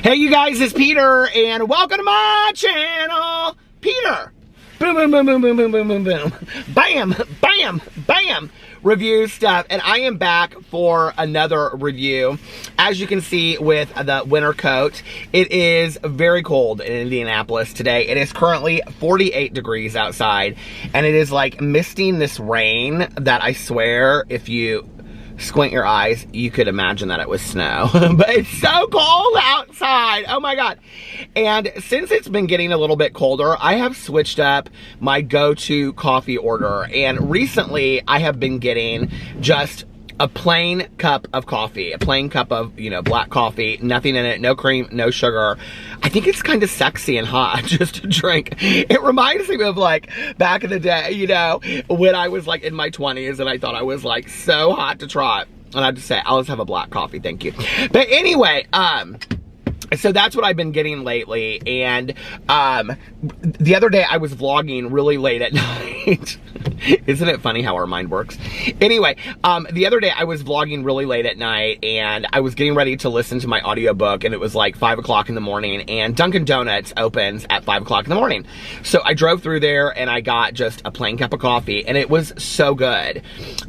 Hey you guys, it's Peter, and welcome to my channel. Peter. Boom, boom, boom, boom, boom, boom, boom, boom, boom. Bam, bam, bam. Review stuff, and I am back for another review. As you can see with the winter coat, it is very cold in Indianapolis today. It is currently 48 degrees outside, and it is like misting this rain that I swear if you squint your eyes, you could imagine that it was snow. But it's so cold outside. Oh my God. And since it's been getting a little bit colder, I have switched up my go-to coffee order. And recently I have been getting just a plain cup of coffee, a plain cup of, you know, black coffee, nothing in it, no cream, no sugar. I think it's kind of sexy and hot just to drink. It reminds me of like back in the day, you know, when I was like in my 20s and I thought I was like so hot to trot. And I'd just say, I'll just have a black coffee, thank you. But anyway, so that's what I've been getting lately. And the other day I was vlogging really late at night. Isn't it funny how our mind works? Anyway, the other day I was vlogging really late at night, and I was getting ready to listen to my audiobook, and it was like 5 o'clock in the morning, and Dunkin' Donuts opens at 5 o'clock in the morning. So I drove through there and I got just a plain cup of coffee, and it was so good.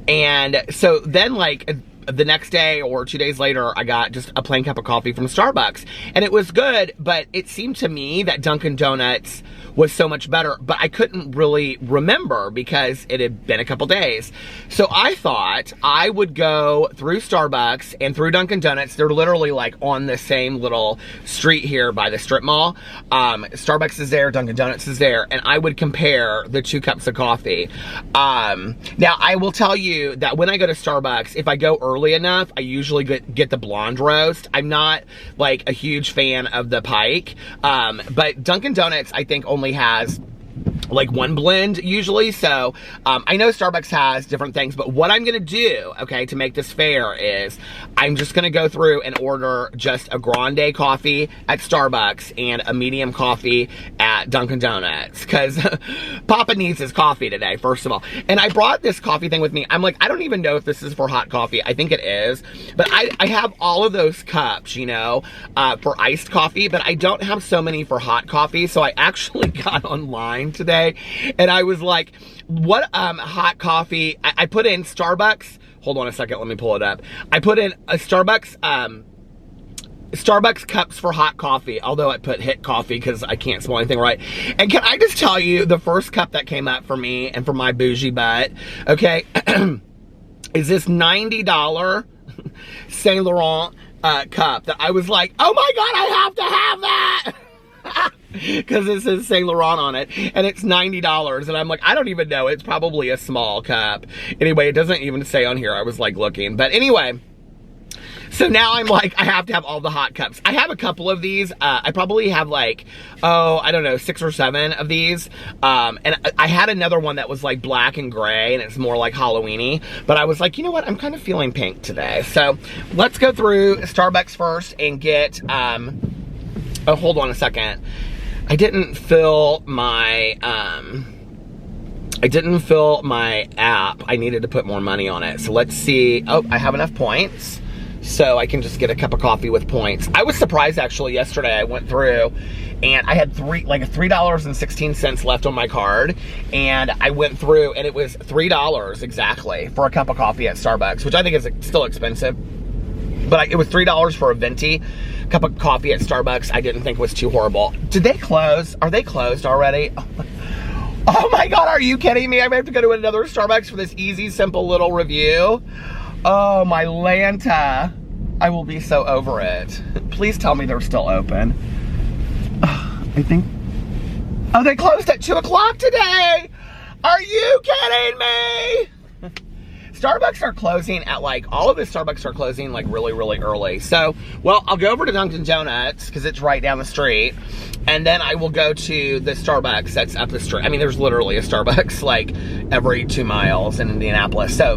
And so then like the next day or 2 days later, I got just a plain cup of coffee from Starbucks, and it was good, but it seemed to me that Dunkin' Donuts was so much better, but I couldn't really remember because it had been a couple days. So I thought I would go through Starbucks and through Dunkin' Donuts. They're literally like on the same little street here by the strip mall. Starbucks is there, Dunkin' Donuts is there, and I would compare the 2 cups of coffee. Now I will tell you that when I go to Starbucks, if I go early enough, I usually get the blonde roast. I'm not like a huge fan of the Pike, but Dunkin' Donuts I think only has like one blend usually. So I know Starbucks has different things, but what I'm gonna do, okay, to make this fair is I'm just gonna go through and order just a grande coffee at Starbucks and a medium coffee at Dunkin' Donuts, because Papa needs his coffee today, first of all. And I brought this coffee thing with me. I'm like, I don't even know if this is for hot coffee. I think it is, but I have all of those cups, you know, for iced coffee, but I don't have so many for hot coffee. So I actually got online today and I was like, what hot coffee? I put in Starbucks. Hold on a second, let me pull it up. I put in a Starbucks cups for hot coffee, although I put hit coffee because I can't spell anything right. And can I just tell you, the first cup that came up for me and for my bougie butt, okay, is this $90 Saint Laurent cup that I was like, oh my God, I have to have that. Because it says Saint Laurent on it, and it's $90, and I'm like, I don't even know, it's probably a small cup. Anyway, it doesn't even say on here. I was like looking, but anyway, so now I'm like, I have to have all the hot cups. I have a couple of these. I probably have like, oh, I don't know, 6 or 7 of these. And I had another one that was like black and gray, and it's more like Halloween-y. But I was like, you know what? I'm kind of feeling pink today. So let's go through Starbucks first and get, oh, hold on a second. I didn't fill my app. I needed to put more money on it. So let's see. Oh, I have enough points, so I can just get a cup of coffee with points. I was surprised actually yesterday. I went through and I had $3.16 left on my card, and I went through and it was $3 exactly for a cup of coffee at Starbucks, which I think is still expensive. But it was $3 for a venti cup of coffee at Starbucks. I didn't think was too horrible. Did they close? Are they closed already? Oh my God, are you kidding me? I may have to go to another Starbucks for this easy, simple little review. Oh my Lanta. I will be so over it. Please tell me they're still open. I think, oh, they closed at 2 o'clock today. Are you kidding me? Starbucks are closing at like, all of the Starbucks are closing like really, really early. So, well, I'll go over to Dunkin' Donuts because it's right down the street. And then I will go to the Starbucks that's up the street. I mean, there's literally a Starbucks like every 2 miles in Indianapolis. So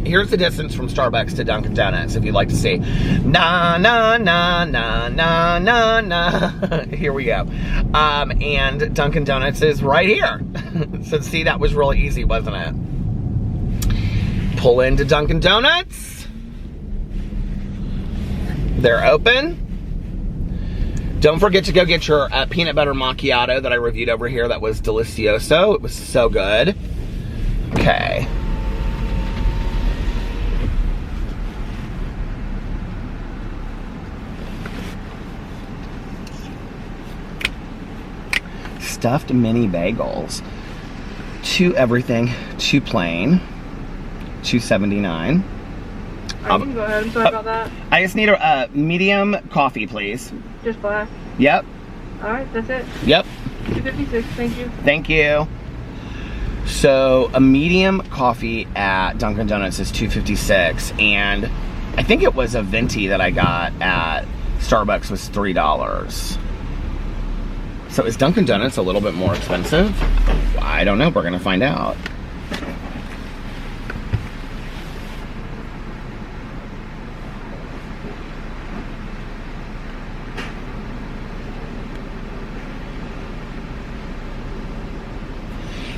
here's the distance from Starbucks to Dunkin' Donuts if you'd like to see. Na, na, na, na, na, na, na. Here we go. And Dunkin' Donuts is right here. So see, that was really easy, wasn't it? Pull into Dunkin' Donuts. They're open. Don't forget to go get your peanut butter macchiato that I reviewed over here. That was delicioso. It was so good. Okay. Stuffed mini bagels. 2 everything, 2 plain, $2.79. I can go ahead. I'm sorry about that. I just need a medium coffee, please. Just black. Yep. All right, that's it. Yep. $2.56. Thank you. Thank you. So a medium coffee at Dunkin' Donuts is $2.56, and I think it was a venti that I got at Starbucks was $3. So is Dunkin' Donuts a little bit more expensive? I don't know. We're gonna find out.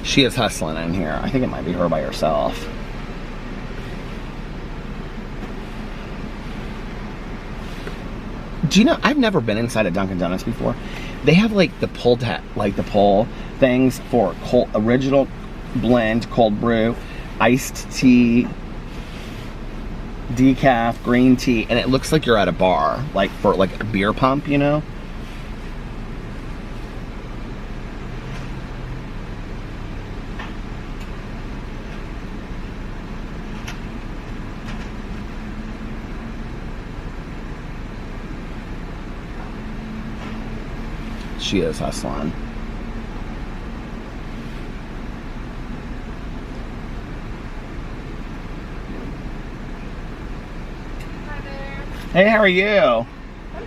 She is hustling in here. I think it might be her by herself. Do you know, I've never been inside a Dunkin' Donuts before. They have like the pull things for original blend, cold brew, iced tea, decaf, green tea, and it looks like you're at a bar, like for like a beer pump, you know? She is hustling. Hi there. Hey, how are you? I'm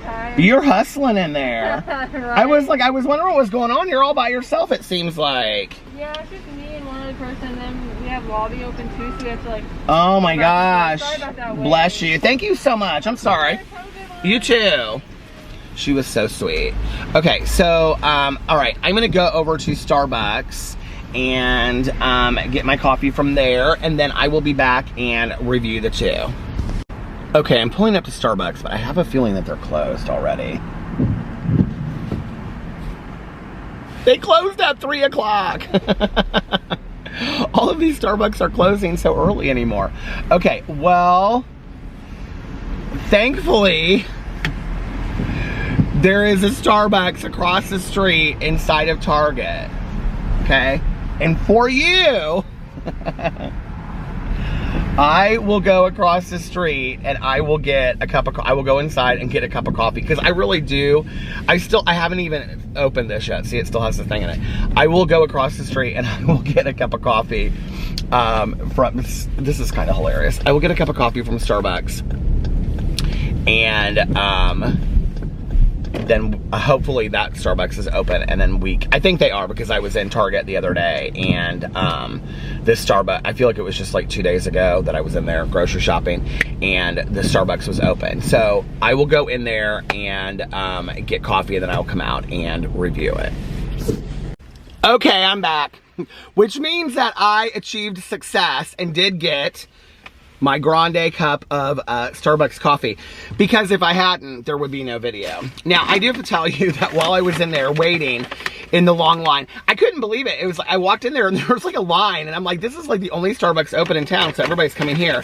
tired. You're hustling in there. Right. I was wondering what was going on. You're all by yourself, it seems like. Yeah, it's just me and one other person. Then we have lobby open too, so we have to like. Oh my gosh. Sorry about that. Bless you. Thank you so much. I'm sorry. You too. She was so sweet. Okay, so, all right, I'm gonna go over to Starbucks and get my coffee from there, and then I will be back and review the 2. Okay, I'm pulling up to Starbucks, but I have a feeling that they're closed already. They closed at 3 o'clock. All of these Starbucks are closing so early anymore. Okay, well, thankfully, there is a Starbucks across the street inside of Target, okay? And for you, I will go across the street and I will get a cup of I will go inside and get a cup of coffee, because I really do. I haven't even opened this yet. See, it still has the thing in it. I will go across the street and I will get a cup of coffee from, this is kind of hilarious. I will get a cup of coffee from Starbucks, and then hopefully that Starbucks is open, and then I think they are, because I was in Target the other day, and this Starbucks, I feel like it was just like 2 days ago that I was in there grocery shopping, and the Starbucks was open. So I will go in there and get coffee, and then I'll come out and review it. Okay, I'm back, which means that I achieved success and did get my grande cup of Starbucks coffee, because if I hadn't, there would be no video. Now, I do have to tell you that while I was in there waiting in the long line, I couldn't believe it. It was like, I walked in there and there was like a line, and I'm like, this is like the only Starbucks open in town, so everybody's coming here.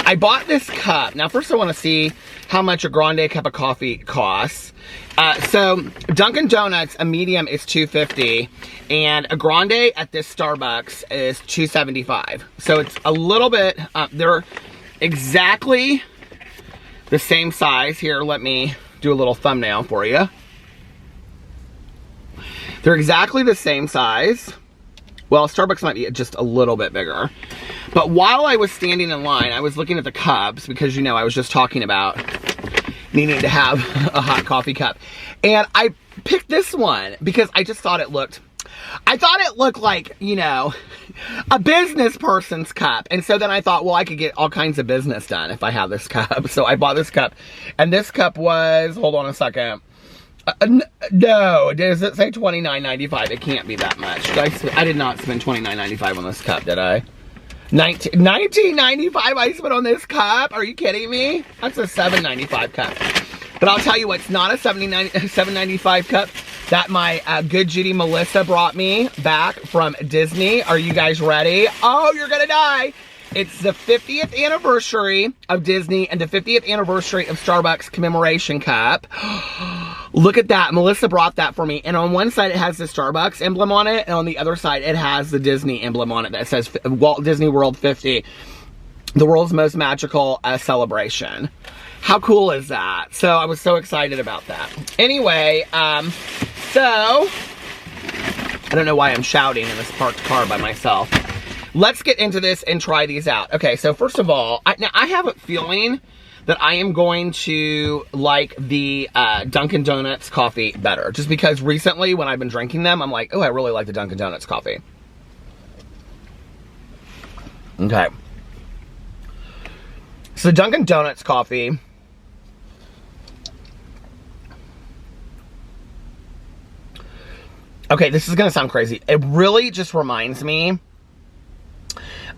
I bought this cup. Now, first I want to see how much a grande cup of coffee costs. So Dunkin' Donuts, a medium is $2.50, and a grande at this Starbucks is $2.75. So it's a little bit, they're exactly the same size. Here, let me do a little thumbnail for you. They're exactly the same size. Well, Starbucks might be just a little bit bigger. But while I was standing in line, I was looking at the cups, because, you know, I was just talking about needing to have a hot coffee cup. And I picked this one because I just thought it looked like, you know, a business person's cup. And so then I thought, well, I could get all kinds of business done if I have this cup. So I bought this cup. And this cup was, hold on a second. No, does it say $29.95? It can't be that much. I did not spend $29.95 on this cup, did I? $19.95 I spent on this cup? Are you kidding me? That's a $7.95 cup. But I'll tell you what, it's not a $7.95 cup that my good Judy Melissa brought me back from Disney. Are you guys ready? Oh, you're gonna die. It's the 50th anniversary of Disney and the 50th anniversary of Starbucks commemoration cup. Look at that. Melissa brought that for me. And on one side, it has the Starbucks emblem on it. And on the other side, it has the Disney emblem on it that says Walt Disney World 50, the world's most magical celebration. How cool is that? So I was so excited about that. Anyway, so I don't know why I'm shouting in this parked car by myself. Let's get into this and try these out. Okay, so first of all, now I have a feeling that I am going to like the Dunkin' Donuts coffee better. Just because recently when I've been drinking them, I'm like, oh, I really like the Dunkin' Donuts coffee. Okay. So the Dunkin' Donuts coffee. Okay, this is gonna sound crazy. It really just reminds me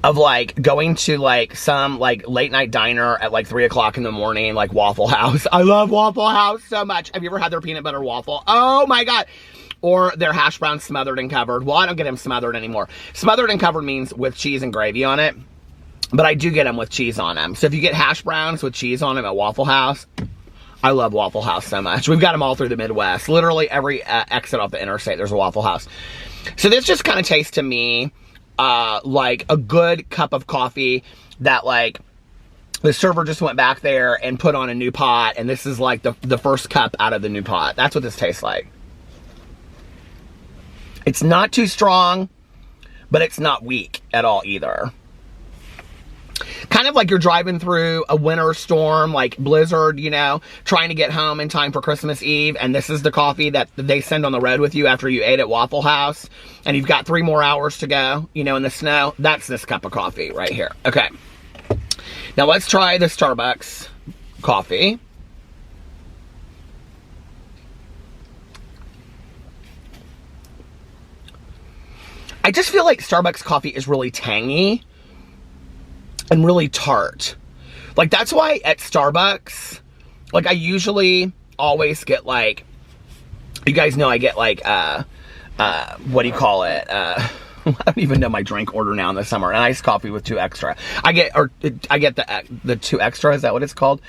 of like going to like some like late night diner at like 3 o'clock in the morning, like Waffle House. I love Waffle House so much. Have you ever had their peanut butter waffle? Oh my God. Or their hash browns smothered and covered. Well, I don't get them smothered anymore. Smothered and covered means with cheese and gravy on it, but I do get them with cheese on them. So if you get hash browns with cheese on them at Waffle House, I love Waffle House so much. We've got them all through the Midwest. Literally every exit off the interstate, there's a Waffle House. So this just kind of tastes to me like a good cup of coffee that like the server just went back there and put on a new pot, and this is like the first cup out of the new pot. That's what this tastes like. It's not too strong, but it's not weak at all either. Kind of like you're driving through a winter storm, like blizzard, you know, trying to get home in time for Christmas Eve, and this is the coffee that they send on the road with you after you ate at Waffle House, and you've got 3 more hours to go, you know, in the snow. That's this cup of coffee right here. Okay. Now let's try the Starbucks coffee. I just feel like Starbucks coffee is really tangy and really tart. Like, that's why at Starbucks, like, I usually always get, like, you guys know I get, like, what do you call it? I don't even know my drink order now in the summer. An iced coffee with 2 extra. I get the 2 extra, is that what it's called?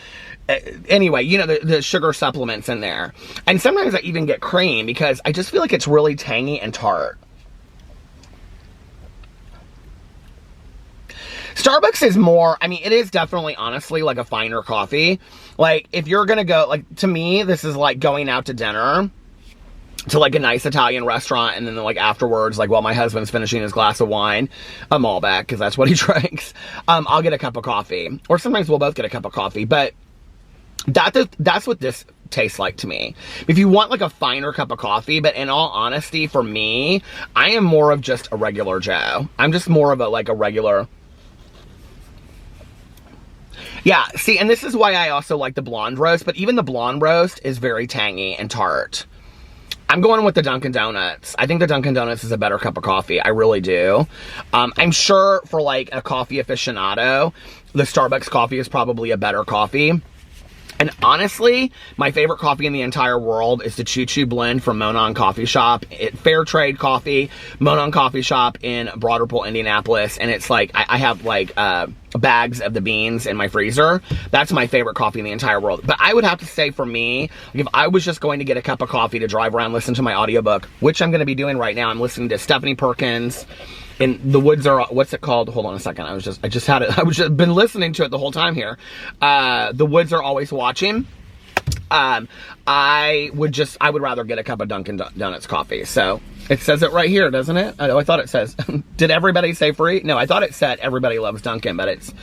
Anyway, you know, the sugar supplements in there. And sometimes I even get cream because I just feel like it's really tangy and tart. Starbucks is more, I mean, it is definitely, honestly, like a finer coffee. Like, if you're gonna go, like, to me, this is like going out to dinner to, like, a nice Italian restaurant, and then, like, afterwards, like, while my husband's finishing his glass of wine, a Malbec, because that's what he drinks, I'll get a cup of coffee. Or sometimes we'll both get a cup of coffee, but that's what this tastes like to me. If you want, like, a finer cup of coffee, but in all honesty, for me, I am more of just a regular Joe. I'm just more of a, like, a regular... Yeah, see, and this is why I also like the blonde roast, but even the blonde roast is very tangy and tart. I'm going with the Dunkin' Donuts. I think the Dunkin' Donuts is a better cup of coffee. I really do. I'm sure for, like, a coffee aficionado, the Starbucks coffee is probably a better coffee. And honestly, my favorite coffee in the entire world is the Choo Choo blend from Monn Coffee Shop. Fair trade coffee, Monn Coffee Shop in Broader Pool, Indianapolis. And it's like, I have like bags of the beans in my freezer. That's my favorite coffee in the entire world. But I would have to say, for me, like, if I was just going to get a cup of coffee to drive around, listen to my audiobook, which I'm going to be doing right now. I'm listening to Stephanie Perkins. And the woods are, what's it called? Hold on a second. I just been listening to it the whole time here. The woods are always watching. I would rather get a cup of Dunkin' Donuts coffee. So it says it right here, doesn't it? Oh, I thought it says, did everybody say free? No, I thought it said everybody loves Dunkin', but it's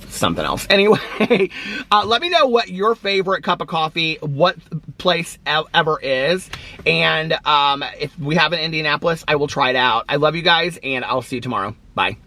something else. Anyway, let me know what your favorite cup of coffee, what place ever is. And if we have in Indianapolis, I will try it out. I love you guys, and I'll see you tomorrow. Bye.